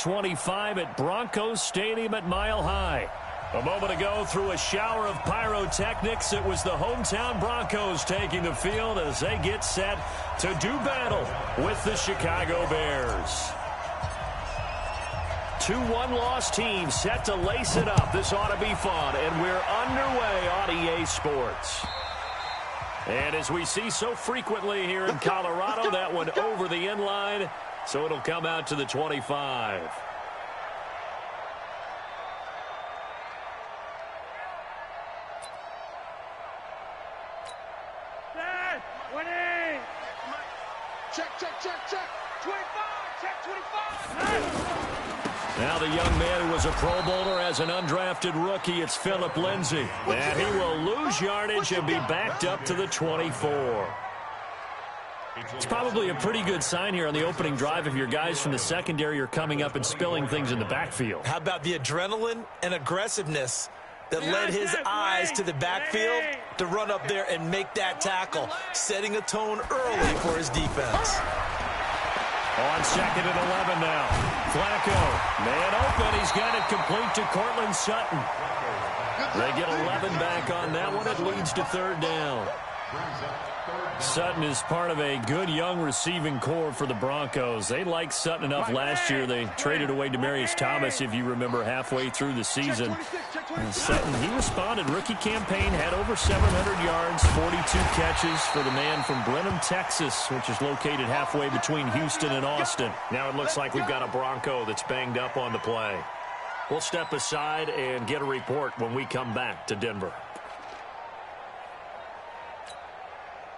25 at Broncos Stadium at Mile High. A moment ago, through a shower of pyrotechnics, it was the hometown Broncos taking the field as they get set to do battle with the Chicago Bears. 2-1 loss team set to lace it up. This ought to be fun, and we're underway on EA Sports. And as we see so frequently here in Colorado, that one over the end line, so it'll come out to the 25. Check. 25. Check 25. Now the young man who was a Pro Bowler as an undrafted rookie, it's Phillip Lindsay. And he will lose yardage and be backed up to the 24. It's probably a pretty good sign here on the opening drive if your guys from the secondary are coming up and spilling things in the backfield. How about the adrenaline and aggressiveness that led his eyes to the backfield to run up there and make that tackle, setting a tone early for his defense. On second and 11 now. Flacco, man open. He's got it complete to Cortland Sutton. They get 11 back on that one. It leads to third down. Sutton is part of a good young receiving core for the Broncos. They liked Sutton enough last year. They traded away Demaryius Thomas, if you remember, halfway through the season. And Sutton, he responded. Rookie campaign, had over 700 yards, 42 catches for the man from Brenham, Texas, which is located halfway between Houston and Austin. Now it looks like we've got a Bronco that's banged up on the play. We'll step aside and get a report when we come back to Denver.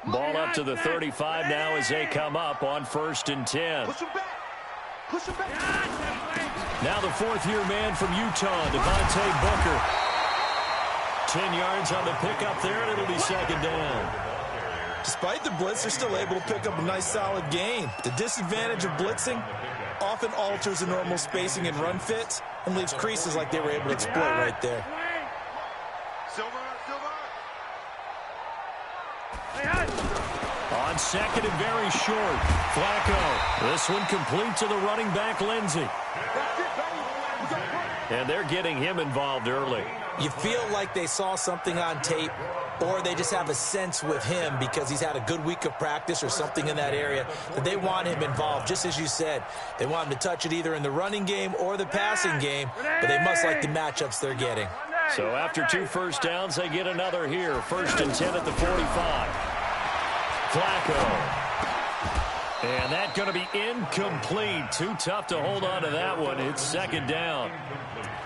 Ball up to the 35 now as they come up on 1st and 10. Push him back. Now the fourth-year man from Utah, Devontae Booker. 10 yards on the pickup there, and it'll be second down. Despite the blitz, they're still able to pick up a nice, solid gain. The disadvantage of blitzing often alters the normal spacing and run fits and leaves creases like they were able to exploit right there. On second and very short, Flacco. This one complete to the running back, Lindsay. And they're getting him involved early. You feel like they saw something on tape, or they just have a sense with him because he's had a good week of practice or something in that area that they want him involved. Just as you said, they want him to touch it either in the running game or the passing game, but they must like the matchups they're getting. So after 2 first downs, they get another here. 1st and 10 at the 45. Flacco. And that's going to be incomplete. Too tough to hold on to that one. It's second down.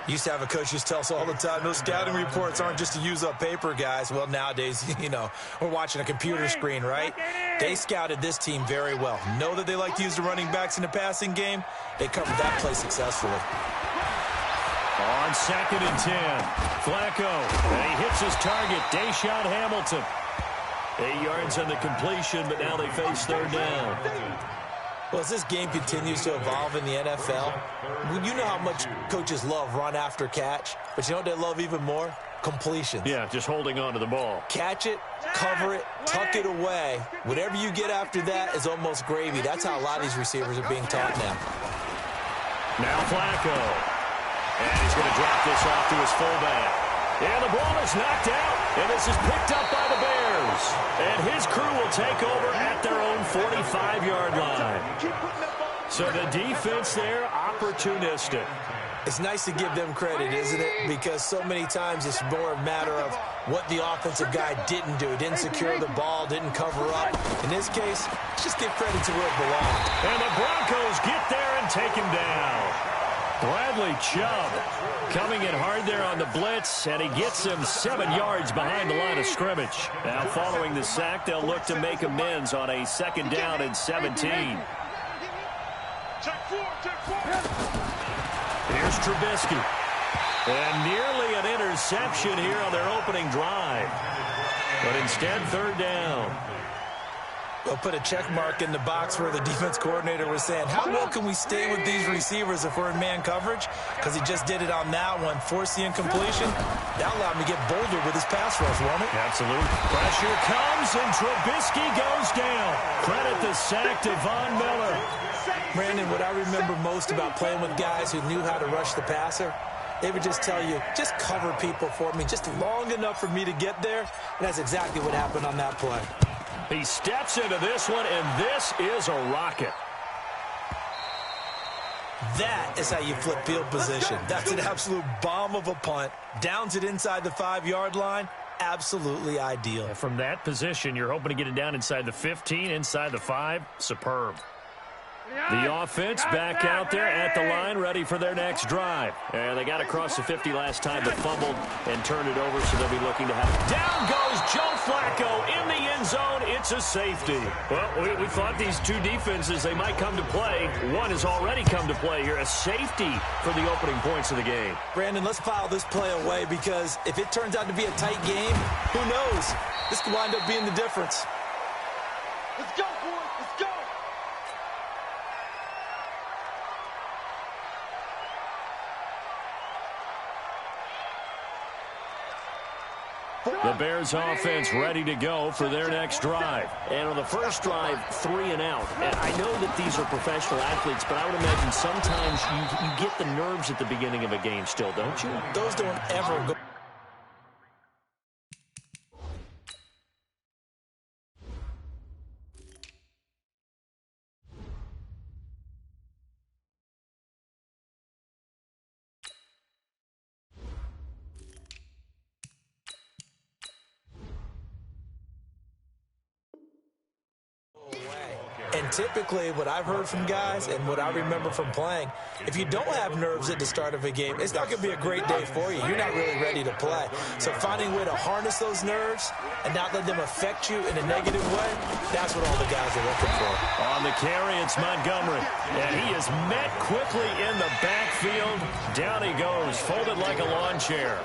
Used to have a coach just tell us all the time, those scouting reports aren't just to use up paper, guys. Well, nowadays, you know, we're watching a computer screen, right? They scouted this team very well. Know that they like to use the running backs in the passing game. They covered that play successfully. On second and 10, Flacco, and he hits his target, Deshaun Hamilton. 8 yards on the completion, but now they face third down. Well, as this game continues to evolve in the NFL, you know how much coaches love run after catch, but you know what they love even more? Completions. Yeah, just holding on to the ball. Catch it, cover it, tuck it away. Whatever you get after that is almost gravy. That's how a lot of these receivers are being taught now. Now Flacco. And he's going to drop this off to his fullback. And the ball is knocked out. And this is picked up by the Bears. And his crew will take over at their own 45-yard line. So the defense there, opportunistic. It's nice to give them credit, isn't it? Because so many times it's more a matter of what the offensive guy didn't do. Didn't secure the ball, didn't cover up. In this case, just give credit to where it belongs. And the Broncos get there and take him down. Bradley Chubb coming in hard there on the blitz, and he gets him 7 yards behind the line of scrimmage. Now following the sack, they'll look to make amends on a second down and 17. Here's Trubisky. And nearly an interception here on their opening drive. But instead, third down. They'll put a check mark in the box where the defense coordinator was saying, how well can we stay with these receivers if we're in man coverage? Because he just did it on that one, forced the incompletion. That allowed him to get bolder with his pass rush, won't it? Absolutely. Pressure comes, and Trubisky goes down. Credit the sack to Von Miller. Brandon, what I remember most about playing with guys who knew how to rush the passer, they would just tell you, just cover people for me, just long enough for me to get there. And that's exactly what happened on that play. He steps into this one, and this is a rocket. That is how you flip field position. That's an absolute bomb of a punt. Downs it inside the 5-yard line. Absolutely ideal. And from that position, you're hoping to get it down inside the 15, inside the 5. Superb. The offense back out there at the line, ready for their next drive. And they got across the 50 last time, but fumbled and turned it over, so they'll be looking to have it. Down goes Joe Flacco in the end zone. It's a safety. Well, we thought these two defenses, they might come to play. One has already come to play here, a safety for the opening points of the game. Brandon, let's file this play away, because if it turns out to be a tight game, who knows? This could wind up being the difference. Let's go, boys. Let's go. The Bears offense ready to go for their next drive. And on the first drive, 3 and out. And I know that these are professional athletes, but I would imagine sometimes you get the nerves at the beginning of a game still, don't you? Those don't ever go. And typically, what I've heard from guys and what I remember from playing, if you don't have nerves at the start of a game, it's not going to be a great day for you. You're not really ready to play. So finding a way to harness those nerves and not let them affect you in a negative way, that's what all the guys are looking for. On the carry, it's Montgomery. And he is met quickly in the backfield. Down he goes, folded like a lawn chair.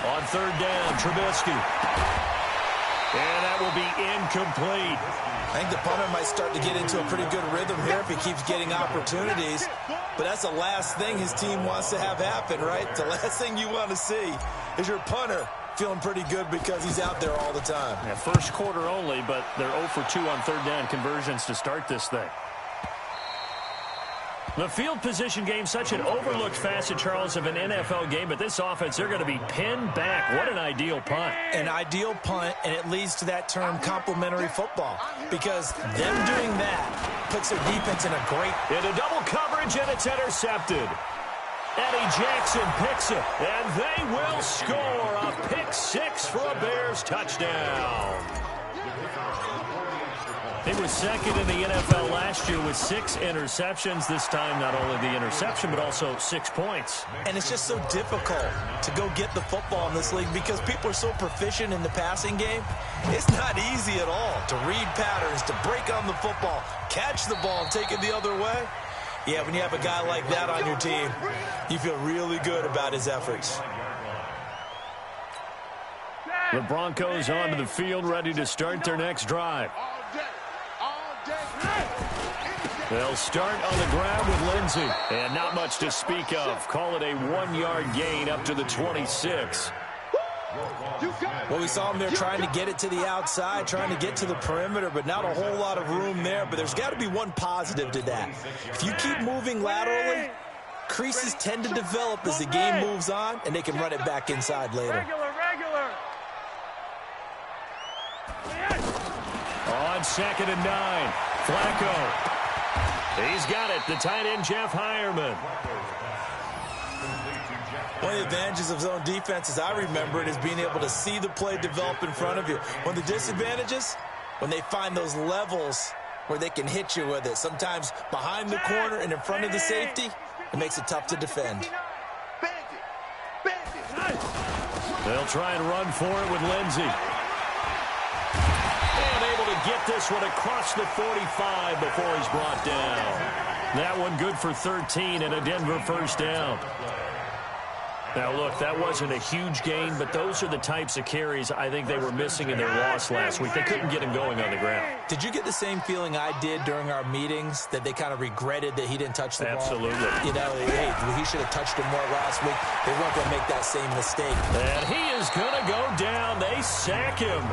On third down, Trubisky. And that will be incomplete. I think the punter might start to get into a pretty good rhythm here if he keeps getting opportunities. But that's the last thing his team wants to have happen, right? The last thing you want to see is your punter feeling pretty good because he's out there all the time. Yeah, first quarter only, but they're 0 for 2 on third down conversions to start this thing. The field position game, such an overlooked facet, Charles, of an NFL game, but this offense, they're going to be pinned back. What an ideal punt. An ideal punt, and it leads to that term complementary football, because them doing that puts their defense in a great... Into double coverage, and it's intercepted. Eddie Jackson picks it, and they will score a pick 6 for a Bears touchdown. He was second in the NFL last year with 6 interceptions. This time, not only the interception, but also 6 points. And it's just so difficult to go get the football in this league because people are so proficient in the passing game. It's not easy at all to read patterns, to break on the football, catch the ball, and take it the other way. Yeah, when you have a guy like that on your team, you feel really good about his efforts. The Broncos onto the field, ready to start their next drive. They'll start on the ground with Lindsey. And not much to speak of. Call it a 1-yard gain up to the 26. Well, we saw him there trying to get it to the outside, trying to get to the perimeter, but not a whole lot of room there. But there's got to be one positive to that. If you keep moving laterally, creases tend to develop as the game moves on, and they can run it back inside later. On 2nd and 9, Flacco. He's got it, the tight end, Jeff Heuerman. One of the advantages of zone defense, as I remember it, is being able to see the play develop in front of you. One of the disadvantages, when they find those levels where they can hit you with it, sometimes behind the corner and in front of the safety, it makes it tough to defend. They'll try and run for it with Lindsey. And able to get this one across the 45 before he's brought down. That one good for 13 and a Denver first down. Now, look, that wasn't a huge gain, but those are the types of carries I think they were missing in their loss last week. They couldn't get him going on the ground. Did you get the same feeling I did during our meetings, that they kind of regretted that he didn't touch the ball? Absolutely. You know, hey, he should have touched him more last week. They weren't going to make that same mistake. And he is going to go down. They sack him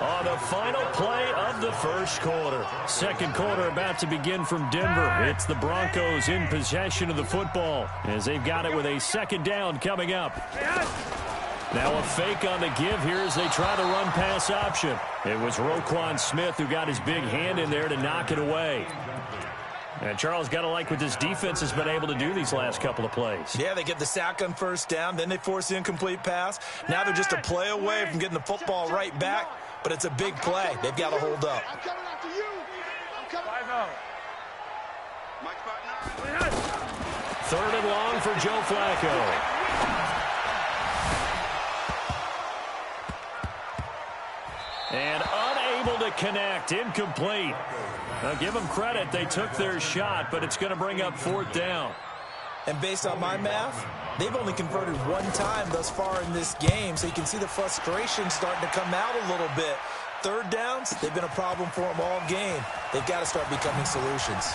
on the final play of the first quarter. Second quarter about to begin from Denver. It's the Broncos in possession of the football as they've got it with a second down coming up. Now a fake on the give here as they try the run-pass option. It was Roquan Smith who got his big hand in there to knock it away. And Charles, got to like what this defense has been able to do these last couple of plays. Yeah, they get the sack on first down, then they force the incomplete pass. Now they're just a play away from getting the football right back, but it's a big play. They've got to hold up. I'm coming after you. I'm coming. Third and long for Joe Flacco. And unable to connect, incomplete. Now give them credit, they took their shot, but it's going to bring up fourth down. And based on my math, they've only converted one time thus far in this game, so you can see the frustration starting to come out a little bit. Third downs, they've been a problem for them all game. They've got to start becoming solutions.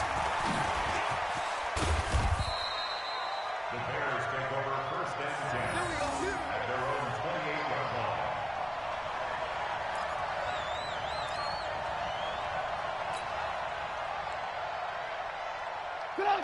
The Bears take over first and 10 at their own 28-yard line.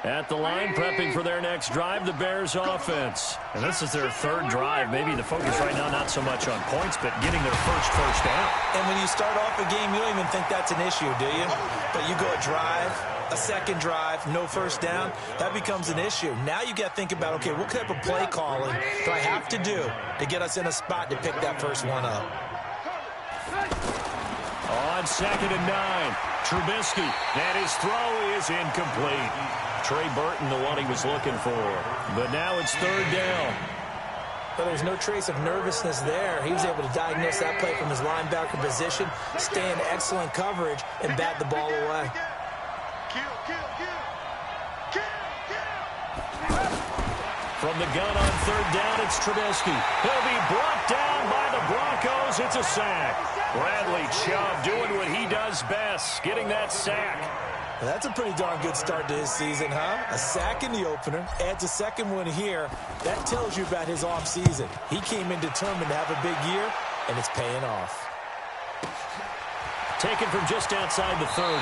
At the line, prepping for their next drive, the Bears offense. And this is their third drive. Maybe the focus right now not so much on points, but getting their first down. And when you start off a game, you don't even think that's an issue, do you? But you go a drive, a second drive, no first down, that becomes an issue. Now you got to think about, okay, what type of play calling do I have to do to get us in a spot to pick that first one up? On second and 9, Trubisky, and his throw is incomplete. Trey Burton, the one he was looking for. But now it's third down. But there's no trace of nervousness there. He was able to diagnose that play from his linebacker position, stay in excellent coverage, and bat the ball away. From the gun on third down, it's Trubisky. He'll be brought down by the Broncos. It's a sack. Bradley Chubb doing what he does best, getting that sack. That's a pretty darn good start to his season, huh? A sack in the opener, adds a second one here. That tells you about his offseason. He came in determined to have a big year, and it's paying off. Taken from just outside the 30.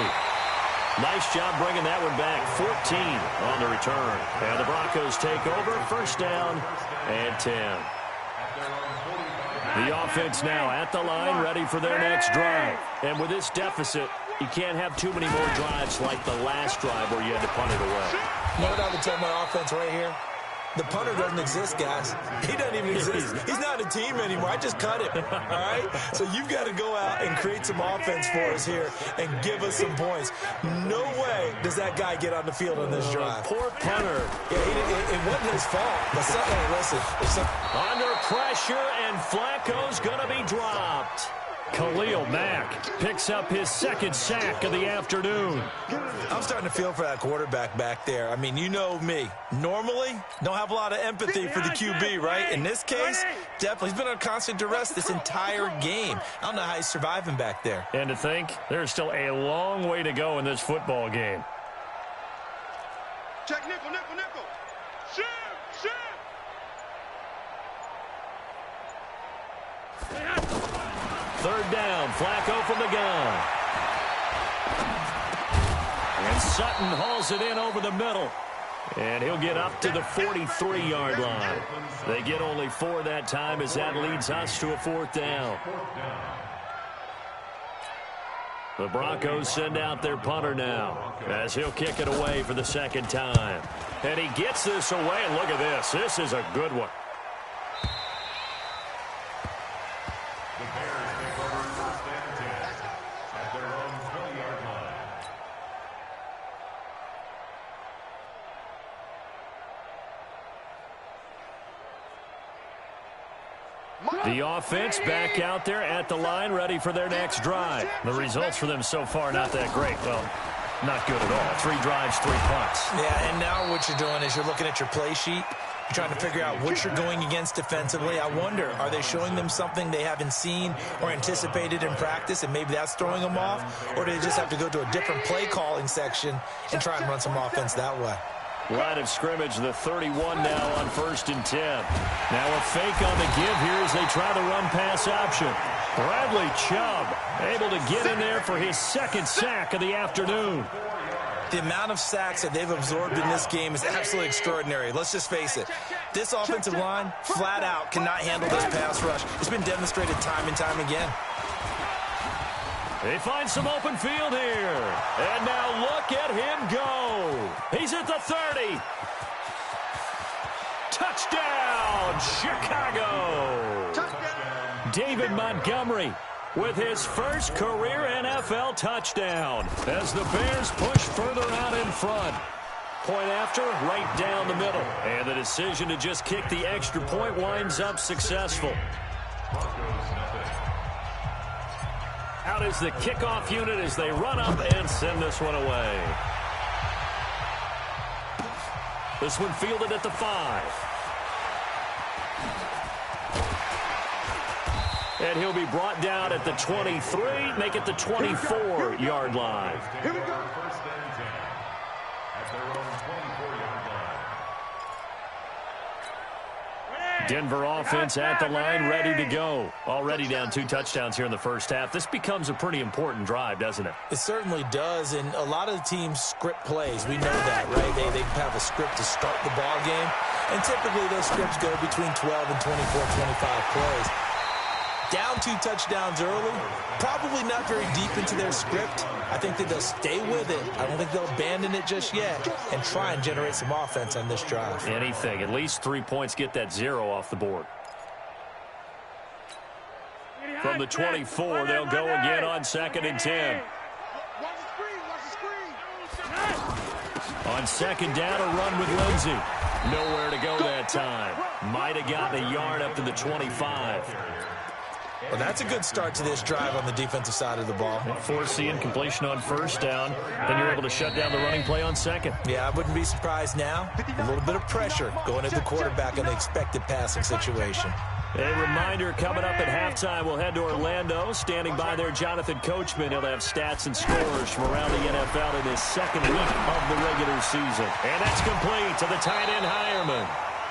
Nice job bringing that one back. 14 on the return. And the Broncos take over. First down and 10. The offense now at the line, ready for their next drive. And with this deficit, you can't have too many more drives like the last drive where you had to punt it away. You know what I would tell my offense right here? The punter doesn't exist, guys. He doesn't even exist. He's not a team anymore. I just cut him, all right? So you've got to go out and create some offense for us here and give us some points. No way does that guy get on the field on this drive. Poor punter. Yeah, it wasn't his fault. But listen. Under pressure, and Flacco's going to be dropped. Khalil Mack picks up his second sack of the afternoon. I'm starting to feel for that quarterback back there. I mean, you know me. Normally, don't have a lot of empathy for the QB, right? In this case, definitely. He's been on constant duress this entire game. I don't know how he's surviving back there. And to think, there's still a long way to go in this football game. Check nickel. Shoot. Third down, Flacco from the gun. And Sutton hauls it in over the middle. And he'll get up to the 43-yard line. They get only 4 that time as that leads us to a fourth down. The Broncos send out their punter now as he'll kick it away for the second time. And he gets this away, and look at this. This is a good one. The Bears take over first and 10 at their own 20-yard line. The offense back out there at the line, ready for their next drive. The results for them so far not that great. Well, Not good at all. 3 drives, 3 punts. Yeah, and now what you're doing is you're looking at your play sheet. You're trying to figure out what you're going against defensively. I wonder, are they showing them something they haven't seen or anticipated in practice, and maybe that's throwing them off? Or do they just have to go to a different play calling section and try and run some offense that way? Line of scrimmage, the 31 now on 1st and 10. Now a fake on the give here as they try the run-pass option. Bradley Chubb able to get in there for his 2nd sack of the afternoon. The amount of sacks that they've absorbed in this game is absolutely extraordinary. Let's just face it. This offensive line, flat out, cannot handle this pass rush. It's been demonstrated time and time again. They find some open field here. And now look at him go. He's at the 30. Touchdown, Chicago. Touchdown. David Montgomery with his first career NFL touchdown as the Bears push further out in front. Point after, right down the middle. And the decision to just kick the extra point winds up successful. Out is the kickoff unit as they run up and send this one away. This one fielded at the 5. And he'll be brought down at the 23, make it the 24-yard line. Here we go. 1st and 10 at their own 24-yard line. Denver offense at the line, ready to go. Already down 2 touchdowns here in the first half. This becomes a pretty important drive, doesn't it? It certainly does, and a lot of the teams script plays. We know that, right? They have a script to start the ball game, and typically those scripts go between 12 and 24, 25 plays. Down 2 touchdowns early, probably not very deep into their script. I think that they'll stay with it. I don't think they'll abandon it just yet and try and generate some offense on this drive. Anything. At least 3 points, get that 0 off the board. From the 24, they'll go again on 2nd and 10. On 2nd down, a run with Lindsey. Nowhere to go that time. Might have gotten a yard up to the 25. Well, that's a good start to this drive on the defensive side of the ball. Forcing completion on 1st down. Then you're able to shut down the running play on 2nd. Yeah, I wouldn't be surprised now. A little bit of pressure going at the quarterback in the expected passing situation. A reminder, coming up at halftime, we'll head to Orlando. Standing by there, Jonathan Coachman. He'll have stats and scores from around the NFL in his 2nd week of the regular season. And that's complete to the tight end, Hireman.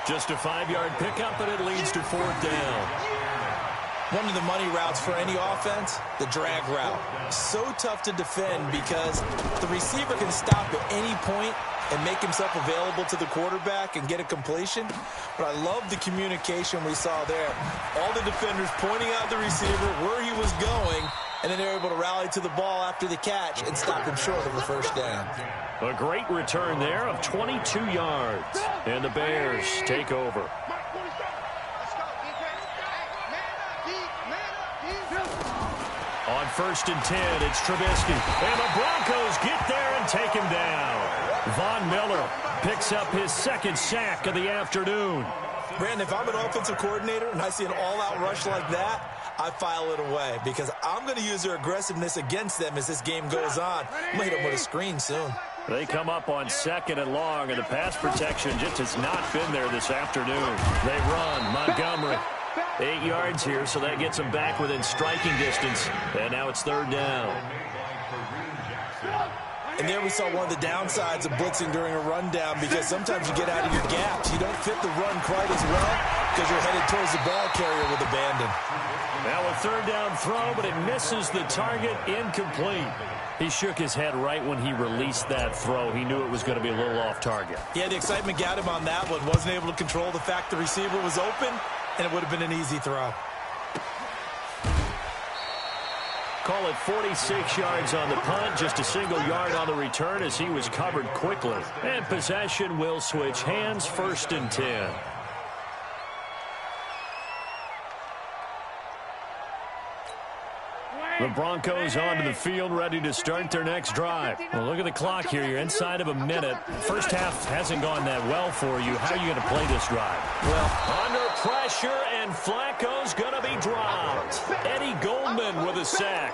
Just a 5-yard pickup, and it leads to 4th down. One of the money routes for any offense, the drag route. So tough to defend because the receiver can stop at any point and make himself available to the quarterback and get a completion. But I love the communication we saw there. All the defenders pointing out the receiver, where he was going, and then they're able to rally to the ball after the catch and stop him short of a 1st down. A great return there of 22 yards. And the Bears take over. On 1st and 10, it's Trubisky. And the Broncos get there and take him down. Von Miller picks up his 2nd sack of the afternoon. Brandon, if I'm an offensive coordinator and I see an all-out rush like that, I file it away because I'm going to use their aggressiveness against them as this game goes on. I'm going to hit them with a screen soon. They come up on 2nd and long, and the pass protection just has not been there this afternoon. They run. Montgomery. 8 yards here, so that gets them back within striking distance. And now it's 3rd down. And there we saw one of the downsides of blitzing during a rundown because sometimes you get out of your gaps. You don't fit the run quite as well because you're headed towards the ball carrier with abandon. Now a 3rd down throw, but it misses the target. Incomplete. He shook his head right when he released that throw. He knew it was going to be a little off target. Yeah, the excitement got him on that one. Wasn't able to control the fact the receiver was open, and it would have been an easy throw. Call it 46 yards on the punt, just a single yard on the return as he was covered quickly. And possession will switch hands, 1st and 10. The Broncos onto the field, ready to start their next drive. Well, look at the clock here. You're inside of a minute. First half hasn't gone that well for you. How are you going to play this drive? Well, under pressure, and Flacco's going to be dropped. Eddie Goldman with a sack.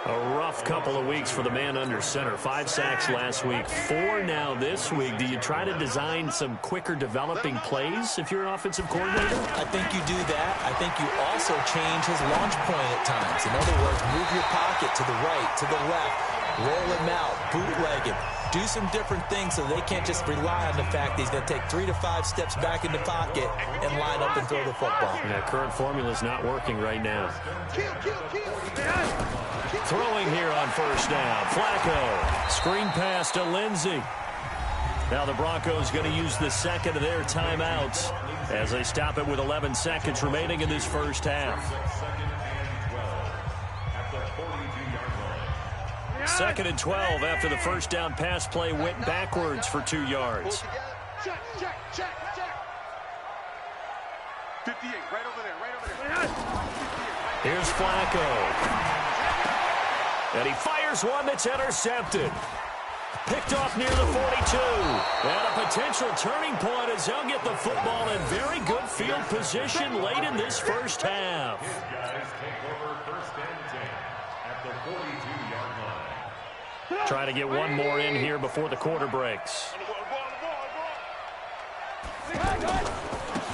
A rough couple of weeks for the man under center. 5 sacks last week, 4 now this week. Do you try to design some quicker developing plays if you're an offensive coordinator? I think you do that. I think you also change his launch point at times. In other words, move your pocket to the right, to the left, roll him out, bootleg him. Do some different things so they can't just rely on the fact that he's going to take 3 to 5 steps back in the pocket and line up and throw the football. Yeah, current formula is not working right now. Throwing here on first down. Flacco. Screen pass to Lindsey. Now the Broncos going to use the second of their timeouts as they stop it with 11 seconds remaining in this first half. Second and 12 after the first down pass play went backwards for 2 yards. Check. 58, right over there. Here's Flacco. And he fires one that's intercepted. Picked off near the 42. And a potential turning point as they'll get the football in very good field position late in this first half. Guys take over first and 10 at the 42-yard line. Trying to get one more in here before the quarter breaks.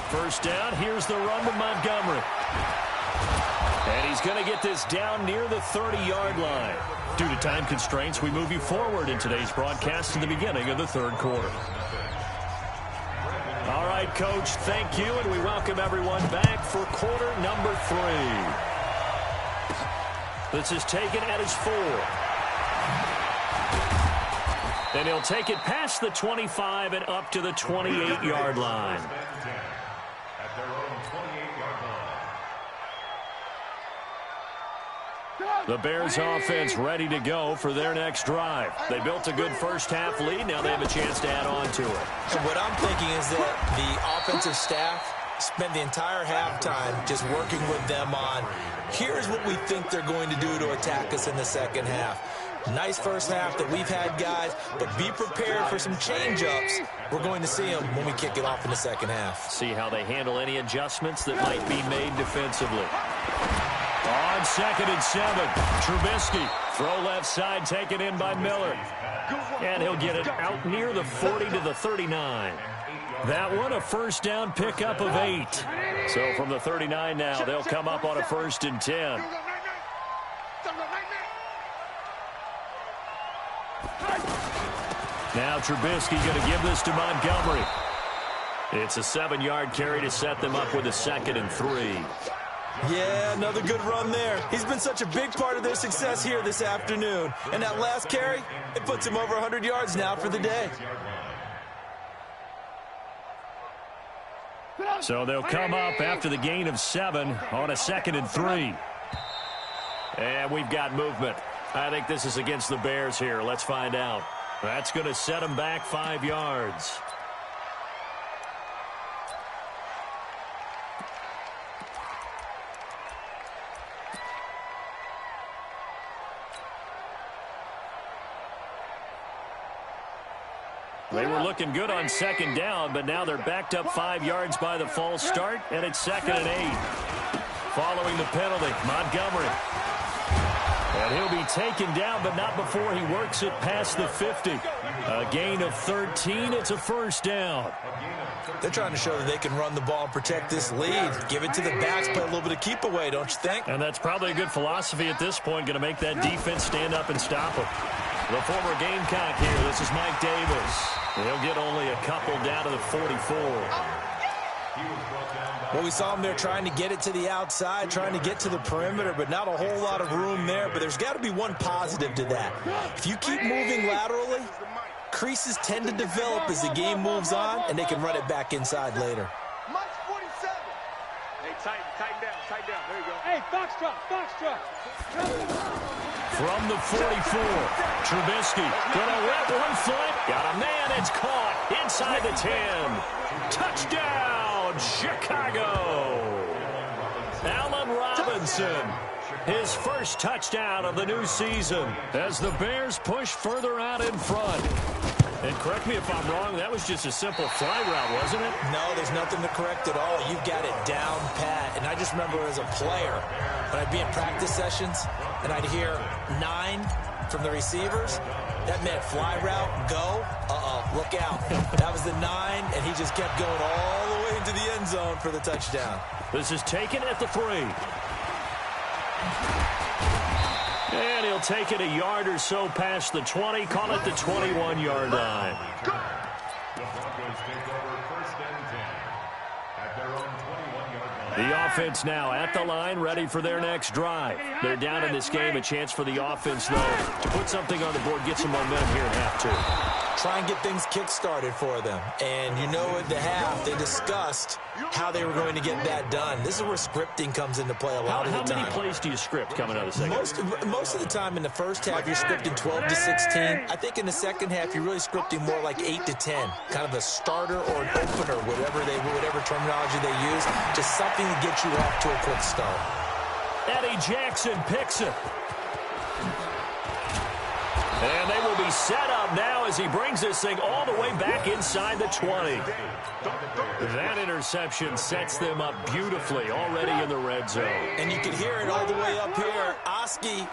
First down, here's the run to Montgomery. And he's going to get this down near the 30-yard line. Due to time constraints, we move you forward in today's broadcast to the beginning of the third quarter. All right, Coach, thank you, and we welcome everyone back for quarter number 3. This is taken at his 4. And he'll take it past the 25 and up to the 28-yard line. At their own 28-yard line. The Bears offense ready to go for their next drive. They built a good first half lead. Now they have a chance to add on to it. And what I'm thinking is that the offensive staff spent the entire halftime just working with them on, here's what we think they're going to do to attack us in the second half. Nice first half that we've had, guys, but be prepared for some change-ups. We're going to see them when we kick it off in the second half. See how they handle any adjustments that might be made defensively. On second and 7, Trubisky. Throw left side, taken in by Miller. And he'll get it out near the 40 to the 39. That one a first down pickup of 8. So from the 39 now, they'll come up on a first and 10. Now Trubisky going to give this to Montgomery. It's a 7-yard carry to set them up with a second and 3. Yeah, another good run there. He's been such a big part of their success here this afternoon. And that last carry, it puts him over 100 yards now for the day. So they'll come up after the gain of 7 on a second and 3. And we've got movement. I think this is against the Bears here. Let's find out. That's going to set them back 5 yards. They were looking good on second down, but now they're backed up 5 yards by the false start, and it's second and 8. Following the penalty, Montgomery. And he'll be taken down, but not before he works it past the 50. A gain of 13. It's a first down. They're trying to show that they can run the ball and protect this lead. Give it to the backs, play a little bit of keep away, don't you think? And that's probably a good philosophy at this point, going to make that defense stand up and stop them. The former Gamecock here. This is Mike Davis. He'll get only a couple down to the 44. Well, we saw him there trying to get it to the outside, trying to get to the perimeter, but not a whole lot of room there. But there's got to be one positive to that. If you keep moving laterally, creases tend to develop as the game moves on, and they can run it back inside later. Mike's 47. Hey, tighten down. There you go. Hey, foxtrot. From the 44, Trubisky gonna rip one foot. Got a man, it's caught inside the 10. Touchdown, Chicago. Allen Robinson, his first touchdown of the new season as the Bears push further out in front. And correct me if I'm wrong, that was just a simple fly route, wasn't it? No, there's nothing to correct at all. You've got it down pat. And I just remember as a player, when I'd be in practice sessions and I'd hear 9 from the receivers, that meant fly route, go, look out. That was the 9, and he just kept going all the way into the end zone for the touchdown. This is taken at the 3. And he'll take it a yard or so past the 20, call it the 21-yard line. The Broncos take over first and 10 at their own 21-yard line. The offense now at the line, ready for their next drive. They're down in this game. A chance for the offense, though, to put something on the board, get some momentum here in half 2. Try and get things kick-started for them. And you know at the half, they discussed how they were going to get that done. This is where scripting comes into play a lot of the time. How many plays do you script coming out of the second? Most of the time in the first half, you're scripting 12 to 16. I think in the second half, you're really scripting more like 8 to 10. Kind of a starter or an opener, whatever terminology they use. Just something to get you off to a quick start. Eddie Jackson picks it. And they will be set up now as he brings this thing all the way back inside the 20. That interception sets them up beautifully already in the red zone. And you can hear it all the way up here. Oski,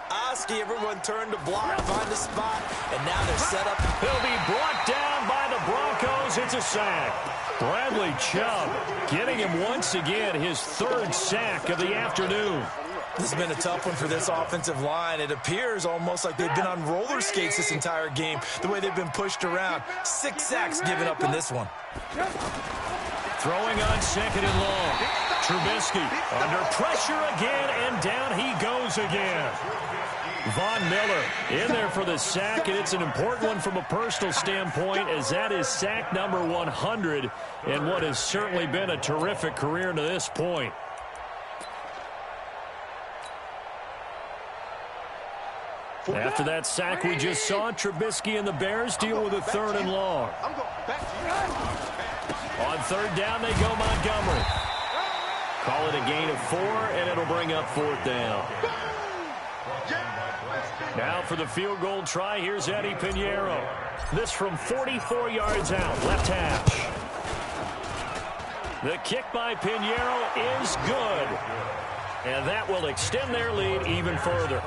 everyone turned to block, find a spot, and now they're set up. He'll be brought down by the Broncos. It's a sack. Bradley Chubb getting him once again his 3rd sack of the afternoon. This has been a tough one for this offensive line. It appears almost like they've been on roller skates this entire game, the way they've been pushed around. 6 sacks given up in this one. Throwing on 2nd and long. Trubisky under pressure again, and down he goes again. Von Miller in there for the sack, and it's an important one from a personal standpoint, as that is sack number 100 in what has certainly been a terrific career to this point. After that sack we just saw, Trubisky and the Bears deal with a 3rd and long. On 3rd down, they go Montgomery. Call it a gain of 4, and it'll bring up 4th down. Now for the field goal try, here's Eddie Pinheiro. This from 44 yards out, left hash. The kick by Pinheiro is good. And that will extend their lead even further.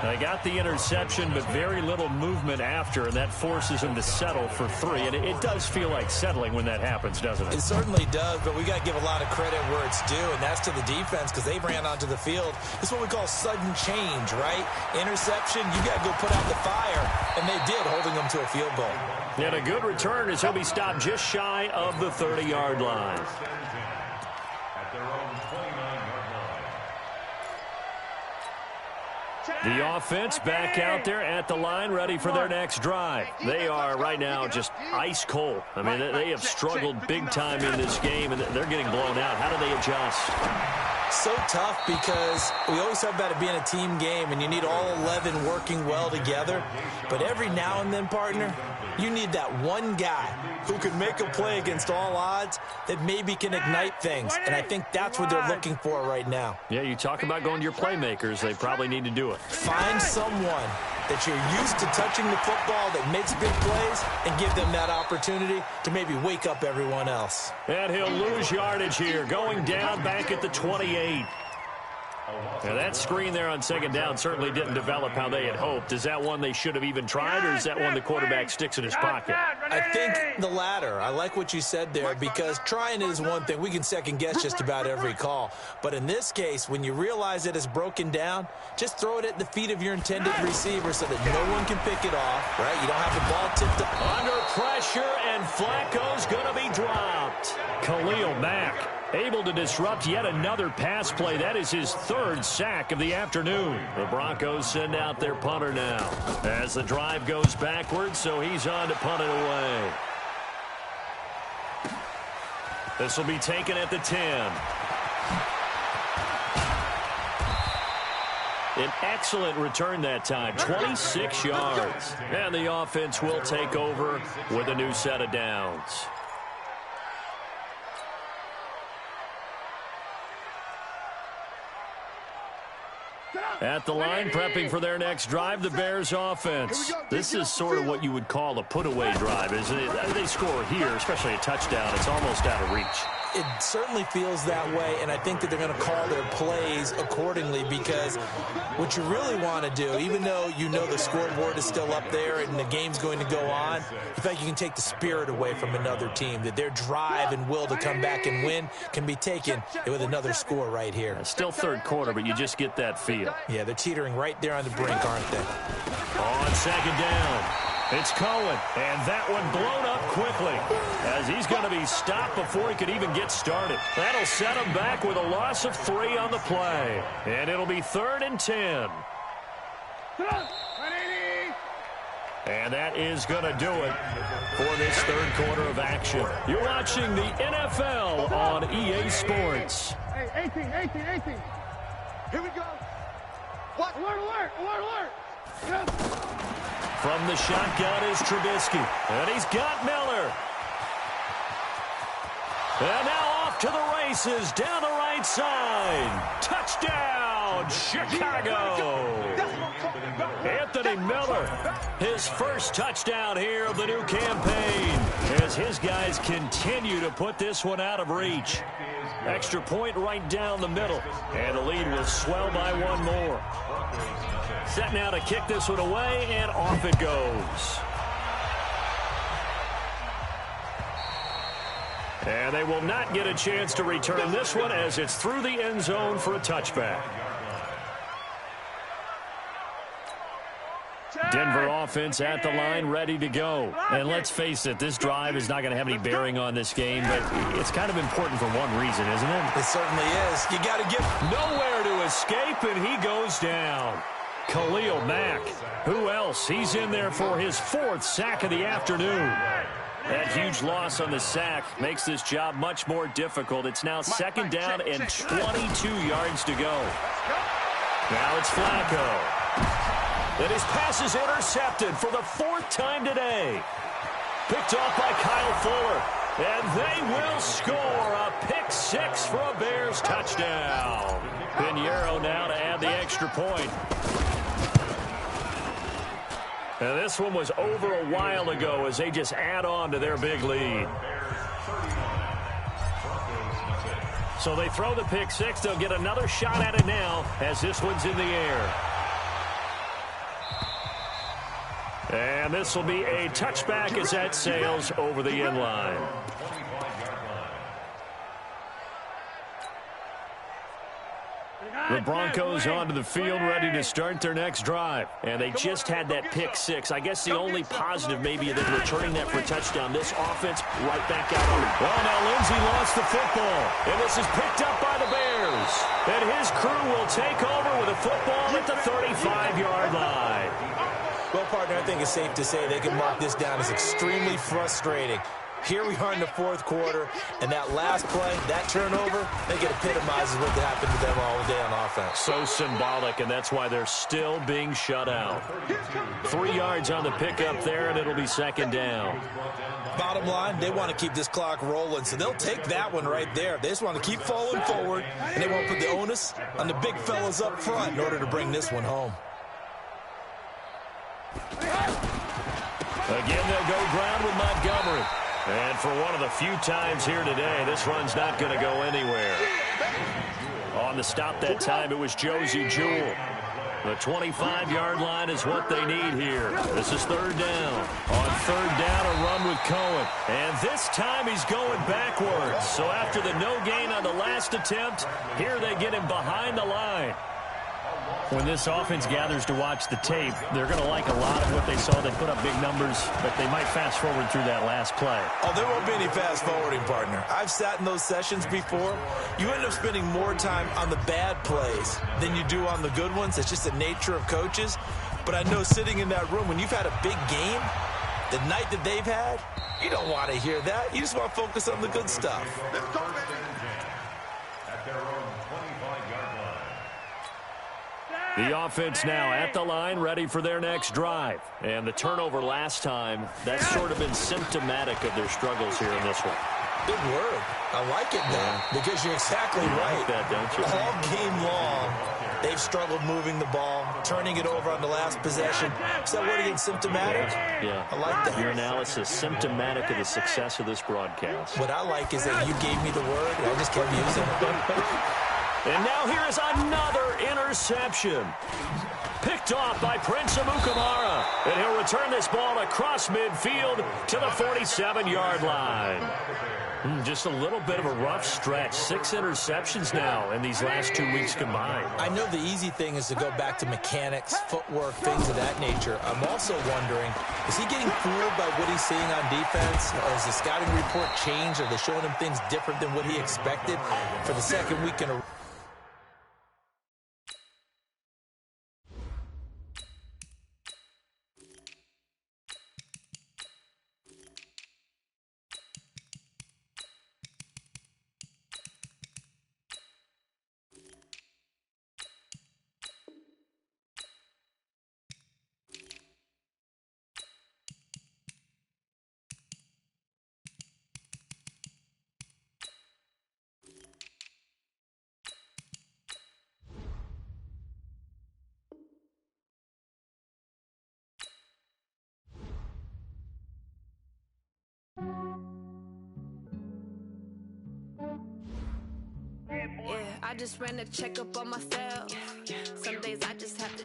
They got the interception, but very little movement after, and that forces them to settle for 3. And it does feel like settling when that happens, doesn't it? It certainly does, but we got to give a lot of credit where it's due, and that's to the defense, because they ran onto the field. It's what we call sudden change, right? Interception, you got to go put out the fire, and they did, holding them to a field goal. And a good return as he'll be stopped just shy of the 30-yard line. At their own 29-yard line. The offense back out there at the line, ready for their next drive. They are right now just ice cold. I mean, they have struggled big time in this game, and they're getting blown out. How do they adjust? So tough, because we always talk about it being a team game, and you need all 11 working well together. But every now and then, partner, you need that one guy who can make a play against all odds that maybe can ignite things. And I think that's what they're looking for right now. Yeah, you talk about going to your playmakers. They probably need to do it. Find someone that you're used to touching the football that makes big plays and give them that opportunity to maybe wake up everyone else. And he'll lose yardage here, going down back at the 28. Now, that screen there on 2nd down certainly didn't develop how they had hoped. Is that one they should have even tried, or is that one the quarterback sticks in his pocket? I think the latter. I like what you said there, because trying is one thing. We can second-guess just about every call. But in this case, when you realize it is broken down, just throw it at the feet of your intended receiver so that no one can pick it off, right? You don't have the ball tipped up. Under pressure, and Flacco's going to be dropped. Khalil Mack able to disrupt yet another pass play. That is his 3rd sack of the afternoon. The Broncos send out their punter now as the drive goes backwards, so he's on to punt it away. This will be taken at the 10. An excellent return that time, 26 yards. And the offense will take over with a new set of downs. At the line, prepping for their next drive, the Bears offense. This is sort of what you would call a put-away drive, isn't it? They score here, especially a touchdown. It's almost out of reach. It certainly feels that way, and I think that they're going to call their plays accordingly, because what you really want to do, even though you know the scoreboard is still up there and the game's going to go on, in fact, you can take the spirit away from another team, that their drive and will to come back and win can be taken with another score right here. Still third quarter, but you just get that feel. Yeah, they're teetering right there on the brink, aren't they? On second down, it's Cohen, and that one blown up quickly as he's going to be stopped before he could even get started. That'll set him back with a loss of 3 on the play, and it'll be 3rd and 10. And that is going to do it for this third quarter of action. You're watching the NFL on EA Sports. Hey, 18. Here we go. What? Alert. Yes. From the shotgun is Trubisky, and he's got Miller. And now off to the races down the right side. Touchdown, Chicago. Anthony Miller, his first touchdown here of the new campaign, as his guys continue to put this one out of reach. Extra point right down the middle, and the lead will swell by 1 more. Set now to kick this one away, and off it goes. And they will not get a chance to return this one, as it's through the end zone for a touchback. Denver offense at the line, ready to go. And let's face it, this drive is not going to have any bearing on this game, but it's kind of important for one reason, isn't it? It certainly is. You got to get nowhere to escape, and he goes down. Khalil Mack. Who else? He's in there for his 4th sack of the afternoon. That huge loss on the sack makes this job much more difficult. It's now 2nd down and 22 yards to go. Now it's Flacco. And his pass is intercepted for the 4th time today. Picked off by Kyle Fuller. And they will score a pick 6 for a Bears touchdown. Pinheiro now to add the extra point. And this one was over a while ago as they just add on to their big lead. So they throw the pick 6. They'll get another shot at it now as this one's in the air. And this will be a touchback as that sails over the end line. The Broncos onto the field, ready to start their next drive. And they just had that pick 6. I guess the only positive maybe of them returning that for a touchdown. This offense right back out on it. Well, now Lindsey lost the football. And this is picked up by the Bears. And his crew will take over with a football at the 35-yard line. Well, partner, I think it's safe to say they can mark this down as extremely frustrating. Here we are in the 4th quarter, and that last play, that turnover, I think it epitomizes what happened to them all day on offense. So symbolic, and that's why they're still being shut out. 3 yards on the pickup there, and it'll be 2nd down. Bottom line, they want to keep this clock rolling, so they'll take that one right there. They just want to keep falling forward, and they won't put the onus on the big fellas up front in order to bring this one home. Again, they'll go ground with Montgomery. And for one of the few times here today, this run's not going to go anywhere. On the stop that time, it was Josie Jewell. The 25-yard line is what they need here. This is 3rd down. On 3rd down, a run with Cohen. And this time he's going backwards. So after the no gain on the last attempt, here they get him behind the line. When this offense gathers to watch the tape, they're going to like a lot of what they saw. They put up big numbers, but they might fast forward through that last play. Oh, there won't be any fast forwarding, partner. I've sat in those sessions before. You end up spending more time on the bad plays than you do on the good ones. It's just the nature of coaches. But I know sitting in that room, when you've had a big game, the night that they've had, you don't want to hear that. You just want to focus on the good stuff. The offense now at the line, ready for their next drive. And the turnover last time, that's sort of been symptomatic of their struggles here in this one. Good word. I like it, though, because you're exactly right. Like that, don't you? All game long, They've struggled moving the ball, turning it over on the last possession. Is that word again, symptomatic? Yeah. I like that. Your analysis, symptomatic of the success of this broadcast. What I like is that you gave me the word, and I just kept using it. And now here is another interception. Picked off by Prince Amukamara. And he'll return this ball across midfield to the 47-yard line. Just a little bit of a rough stretch. 6 interceptions now in these last 2 weeks combined. I know the easy thing is to go back to mechanics, footwork, things of that nature. I'm also wondering, is he getting fooled by what he's seeing on defense? Has the scouting report changed? Are they showing him things different than what he expected for the second week in a row? Yeah, I just ran a checkup on myself. Some days I just have to